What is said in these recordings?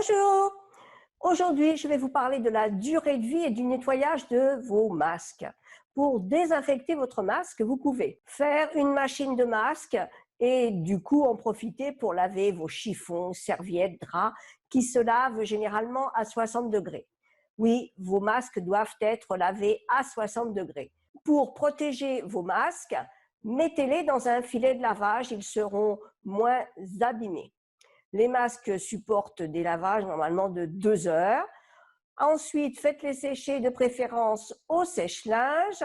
Bonjour! Aujourd'hui, je vais vous parler de la durée de vie et du nettoyage de vos masques. Pour désinfecter votre masque, vous pouvez faire une machine de masque et du coup en profiter pour laver vos chiffons, serviettes, draps qui se lavent généralement à 60 degrés. Oui, vos masques doivent être lavés à 60 degrés. Pour protéger vos masques, mettez-les dans un filet de lavage, ils seront moins abîmés. Les masques supportent des lavages normalement de 2 heures. Ensuite, faites-les sécher de préférence au sèche-linge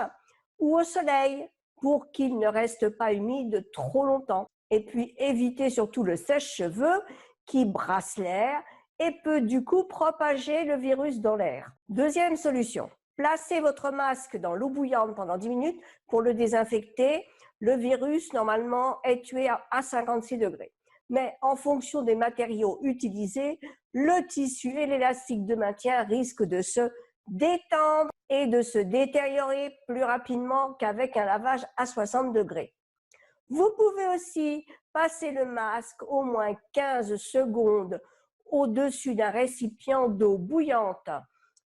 ou au soleil pour qu'ils ne restent pas humides trop longtemps. Et puis, évitez surtout le sèche-cheveux qui brasse l'air et peut du coup propager le virus dans l'air. Deuxième solution, placez votre masque dans l'eau bouillante pendant 10 minutes pour le désinfecter. Le virus, normalement, est tué à 56 degrés. Mais en fonction des matériaux utilisés, le tissu et l'élastique de maintien risquent de se détendre et de se détériorer plus rapidement qu'avec un lavage à 60 degrés. Vous pouvez aussi passer le masque au moins 15 secondes au-dessus d'un récipient d'eau bouillante,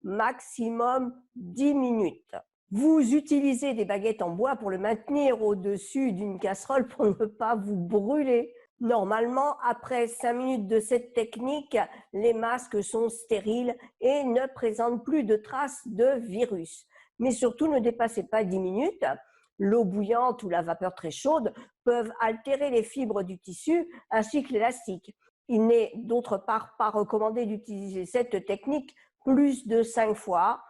maximum 10 minutes. Vous utilisez des baguettes en bois pour le maintenir au-dessus d'une casserole pour ne pas vous brûler. Normalement, après 5 minutes de cette technique, les masques sont stériles et ne présentent plus de traces de virus. Mais surtout, ne dépassez pas 10 minutes. L'eau bouillante ou la vapeur très chaude peuvent altérer les fibres du tissu ainsi que l'élastique. Il n'est d'autre part pas recommandé d'utiliser cette technique plus de 5 fois.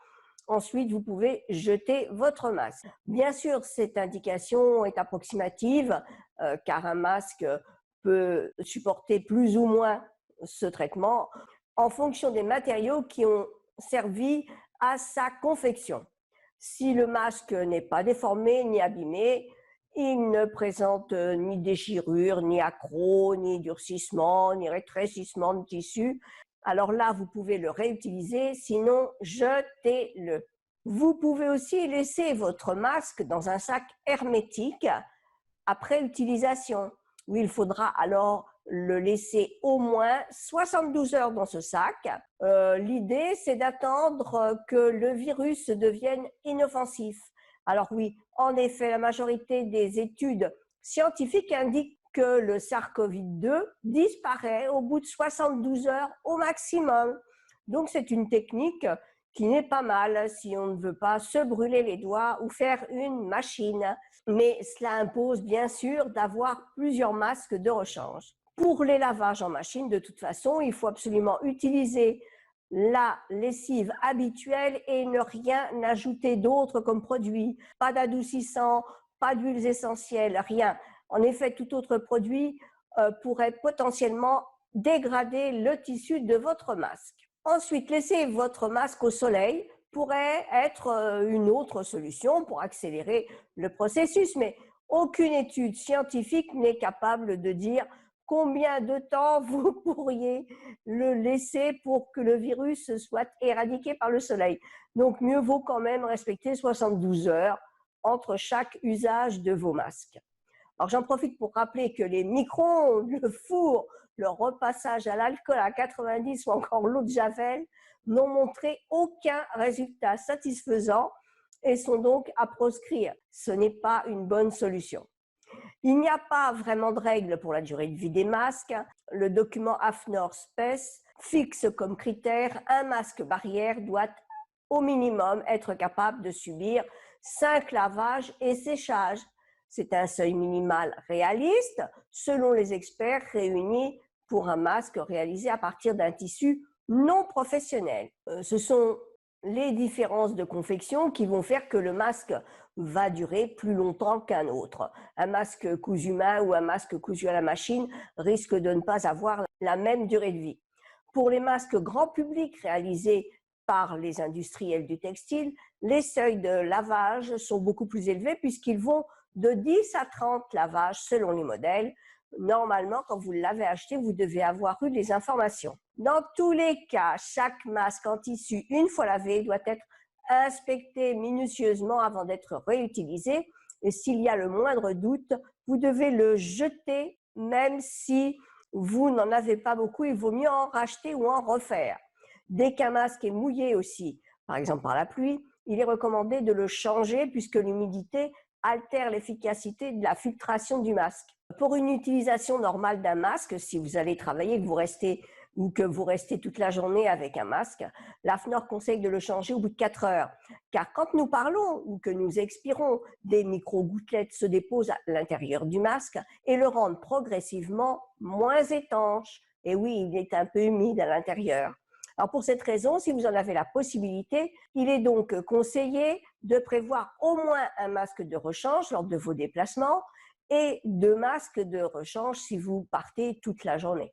Ensuite, vous pouvez jeter votre masque. Bien sûr, cette indication est approximative car un masque peut supporter plus ou moins ce traitement en fonction des matériaux qui ont servi à sa confection. Si le masque n'est pas déformé ni abîmé, il ne présente ni déchirure, ni accroc, ni durcissement, ni rétrécissement de tissu. Alors là, vous pouvez le réutiliser, sinon jetez-le. Vous pouvez aussi laisser votre masque dans un sac hermétique après utilisation, où il faudra alors le laisser au moins 72 heures dans ce sac. L'idée, c'est d'attendre que le virus devienne inoffensif. Alors oui, en effet, la majorité des études scientifiques indiquent que le SARS-CoV-2 disparaît au bout de 72 heures au maximum. Donc c'est une technique qui n'est pas mal si on ne veut pas se brûler les doigts ou faire une machine. Mais cela impose bien sûr d'avoir plusieurs masques de rechange. Pour les lavages en machine, de toute façon, il faut absolument utiliser la lessive habituelle et ne rien ajouter d'autre comme produit. Pas d'adoucissant, pas d'huiles essentielles, rien. En effet, tout autre produit pourrait potentiellement dégrader le tissu de votre masque. Ensuite, laissez votre masque au soleil pourrait être une autre solution pour accélérer le processus, mais aucune étude scientifique n'est capable de dire combien de temps vous pourriez le laisser pour que le virus soit éradiqué par le soleil. Donc, mieux vaut quand même respecter 72 heures entre chaque usage de vos masques. Alors, j'en profite pour rappeler que les micro-ondes, le four, le repassage à l'alcool à 90 ou encore l'eau de Javel n'ont montré aucun résultat satisfaisant et sont donc à proscrire. Ce n'est pas une bonne solution. Il n'y a pas vraiment de règles pour la durée de vie des masques. Le document AFNOR SPECS fixe comme critère un masque barrière doit au minimum être capable de subir 5 lavages et séchages. C'est un seuil minimal réaliste selon les experts réunis pour un masque réalisé à partir d'un tissu non professionnel. Ce sont les différences de confection qui vont faire que le masque va durer plus longtemps qu'un autre. Un masque cousu main ou un masque cousu à la machine risque de ne pas avoir la même durée de vie. Pour les masques grand public réalisés par les industriels du textile, les seuils de lavage sont beaucoup plus élevés puisqu'ils vont de 10 à 30 lavages selon les modèles. Normalement, quand vous l'avez acheté, vous devez avoir eu les informations. Dans tous les cas, chaque masque en tissu, une fois lavé, doit être inspecté minutieusement avant d'être réutilisé. Et s'il y a le moindre doute, vous devez le jeter, même si vous n'en avez pas beaucoup, il vaut mieux en racheter ou en refaire. Dès qu'un masque est mouillé aussi, par exemple par la pluie, il est recommandé de le changer puisque l'humidité altère l'efficacité de la filtration du masque. Pour une utilisation normale d'un masque, si vous allez travailler ou que vous restez toute la journée avec un masque, l'AFNOR conseille de le changer au bout de 4 heures. Car quand nous parlons ou que nous expirons, des micro-gouttelettes se déposent à l'intérieur du masque et le rendent progressivement moins étanche. Et oui, il est un peu humide à l'intérieur. Alors pour cette raison, si vous en avez la possibilité, il est donc conseillé de prévoir au moins un masque de rechange lors de vos déplacements et 2 masques de rechange si vous partez toute la journée.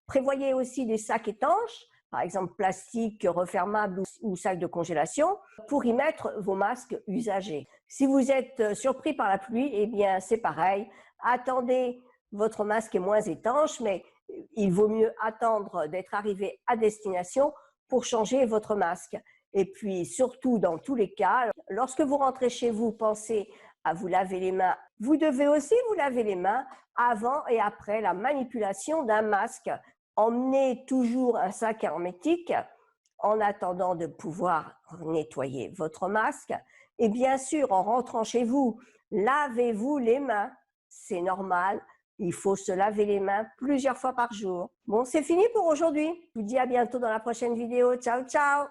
Prévoyez aussi des sacs étanches, par exemple plastique refermable ou sacs de congélation, pour y mettre vos masques usagés. Si vous êtes surpris par la pluie, eh bien c'est pareil, attendez, votre masque est moins étanche, mais il vaut mieux attendre d'être arrivé à destination pour changer votre masque. Et puis surtout, dans tous les cas, lorsque vous rentrez chez vous, pensez à vous laver les mains. Vous devez aussi vous laver les mains avant et après la manipulation d'un masque. Emmenez toujours un sac hermétique en attendant de pouvoir nettoyer votre masque. Et bien sûr, en rentrant chez vous, lavez-vous les mains. C'est normal, il faut se laver les mains plusieurs fois par jour. Bon, c'est fini pour aujourd'hui. Je vous dis à bientôt dans la prochaine vidéo. Ciao, ciao!